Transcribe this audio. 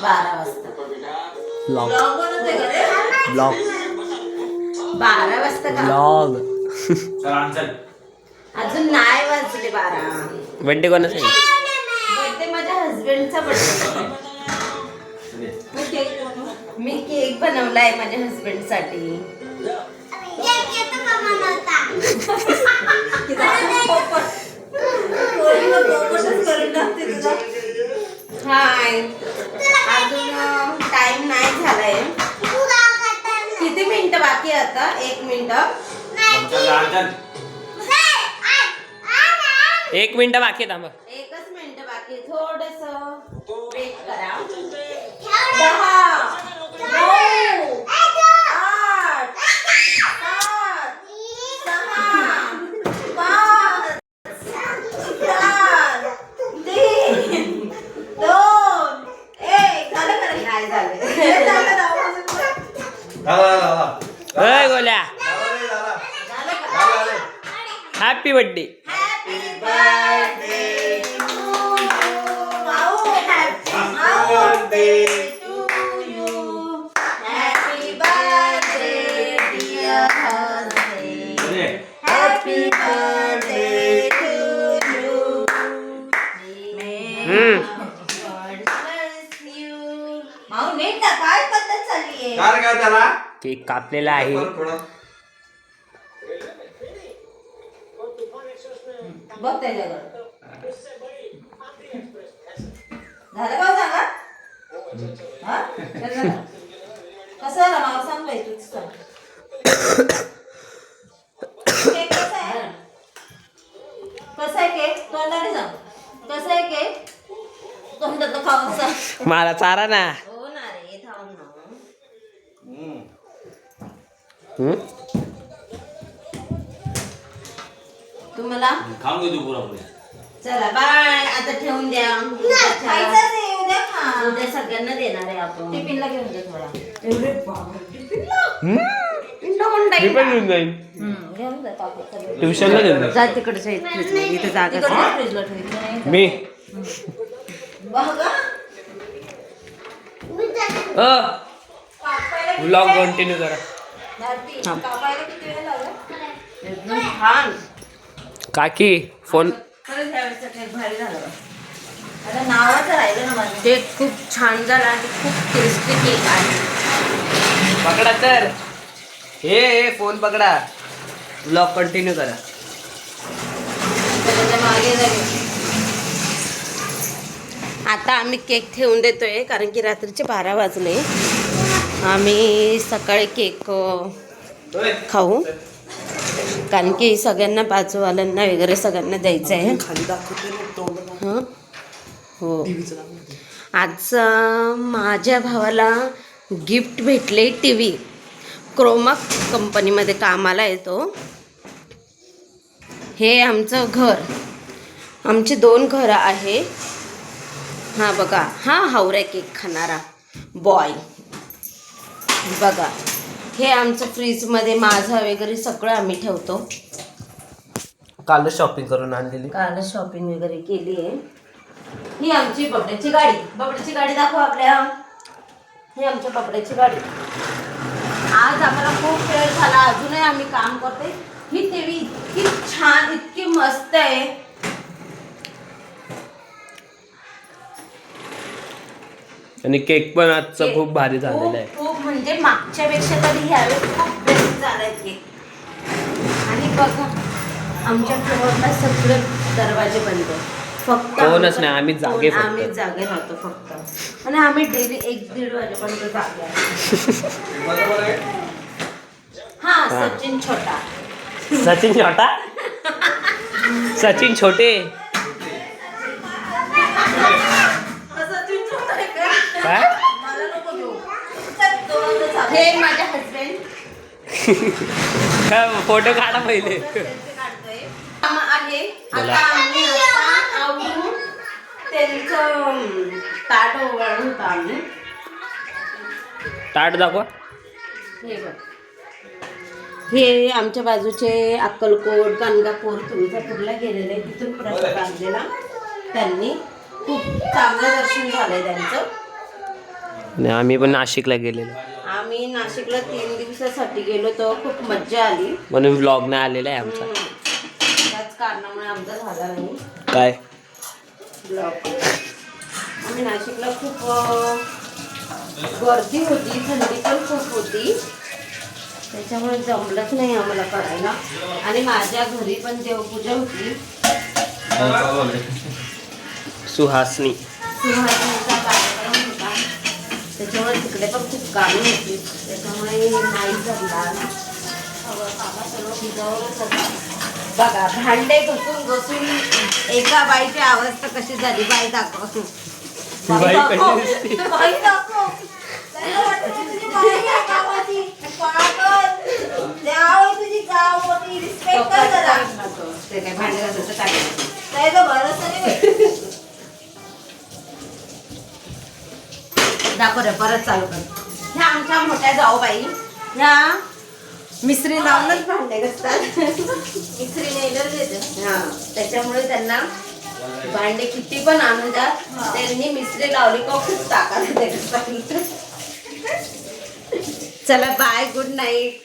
12 वाजता ब्लॉग बनवते का रे? ब्लॉग 12 वाजता का? ब्लॉग अजून नाही वाजले 12. बड्डे कोणाचा आहे? बर्थडे माझ्या हस्बंडचा बर्थडे. मी केक बनवलाय माझ्या हस्बंडसाठी. हाय, अजून टाइम नाही झालाय. किती मिनिटं बाकी आहे आता? 1 मिनिट. 1 मिनिट बाकी आहे थांबा. 1च मिनिट बाकी आहे. थोडस वेट करा. 10 9 8 अय गोल्या हॅपी बर्थडे. काय पद्धत चालली आहे? केक कापलेला आहे. बघ त्याच्याकडे झालं का सांगा. कसं झालं मला सांग बाई तूच सांग. केक कसा आहे? कसा आहे केक? तोंडाने सांग कसं आहे केक. तोंडात खाऊन सांग. मला चारा ना. हो ना रे थांब ना. तुम्हाला चला बाय. आता ठेवून द्या. उद्या सगळ्यांना देणार आहे आपण. टिफिनला घेऊन द्या थोडा. एवढे मी पण घेऊन जाईन घेऊन जा पापड. ट्युशनला घेऊन जा तिकडच्या इथे जागा फ्रीजला ठेवायची. मी ब्लॉग कंटिन्यू करा. एकदम छान. काकी फोन खरंच ह्यावेळेसचा केक भारी झाला. आता नावाचं राहिलं ना माझं. केक खूप छान झाला आणि खूप टेस्टी केक आहे. पकडा तर हे फोन पकडा. ब्लॉग कंटिन्यू करा. त्याच्या मागे जाईल. आता आम्ही केक ठेवून देतोय कारण की रात्रीचे 12 वाजले. आम्ही सकाळी केक खाऊ कारण की सगळ्यांना बाजूवाल्यांना वगैरे सगळ्यांना द्यायचं आहे. हां हो. आज माझ्या भावाला गिफ्ट भेटले. TV क्रोमा कंपनीमध्ये कामाला येतो. हे आमचं घर. आमची 2 घरं आहे. हां बघा हा हावऱ्या केक खाणारा बॉय बघा. हे आमचं फ्रीजमध्ये माझा वगैरे सगळं आम्ही ठेवतो. कालच शॉपिंग करून आणलेली. कालच शॉपिंग वगैरे केली आहे. ही आमची बबड्याची गाडी. बबड्याची गाडी दाखव आपल्या. ही आमच्या बबड्याची गाडी. आज आम्हाला खूप वेळ झाला. अजूनही आम्ही काम करतोय. ही टीव्ही इतकी छान इतकी मस्त आहे. आणि केक पण आजचा खूप भारी झालेला आहे. खूप म्हणजे मागच्या पेक्षा तरी ह्यावेळेस खूप बेस्ट झालाय केक. आणि बघा आमच्या फ्लोअरला सगळे दरवाजे बंद. फक्त कोणच नाही. आम्ही जागे राहतो फक्त. आणि आम्ही डेली 1-1.5 वाजेपर्यंत जागे आहे. हा सचिन छोटा. सचिन छोटा सचिन छोटे काय. हे माझे हसबंड. फोटो काढा पहिले. आहे आता आम्ही आवडून त्यांचं ताट ओवाळून होतं आम्ही. ताट दाखवा. हे बघ. हे आमच्या बाजूचे अक्कलकोट गाणगापूर तुळजापूरला गेलेले. तिथून प्रसाद आणलेला त्यांनी. खूप चांगलं दर्शन झालंय त्यांचं. आणि आम्ही पण नाशिकला गेलेलो आम्ही नाशिकला 3 दिवसासाठी गेलो तर खूप मज्जा आली. म्हणून व्लॉग नाही आलेला आहे आमचा. त्याच कारणामुळे आमचा झाला नाही काय ब्लॉग. आम्ही नाशिकला खूप गर्दी होती, थंडी पण खूप होती, त्याच्यामुळे जमलंच नाही आम्हाला करायला. आणि माझ्या घरी पण देवपूजा होती, सुहासनी सुहासनीचा कार्यक्रम होता, त्याच्यामुळे तिकडे पण खूप कामे होती, त्याच्यामुळे नाही जमला. बाबा सर्व भिजवलंच होता. बघा भांडे घसून एका बाईची अवस्था कशी झाली. बाई दाखव, बाई दाखव. कशी दिसते? बाई दाखव. त्याला वाटतं तुझी बाई आहे गावाची. पागल. द्यावं तुझी गाव मोठी. रिस्पेक्ट कर जरा. ते काय भांडे घासायचं काय त्याचा भरोसा नाही भेटत. दाखव रे, परत चालू कर. ह्या आमच्या मोठ्या जाऊबाई, ह्या मिसरी लावूनच भांडे घासतात. मिसरी नेलच येते. हा, त्याच्यामुळे त्यांना भांडे किती पण आणून द्या, त्यांनी मिसरी लावली का खूप ताकद येते. चला बाय, गुड नाईट.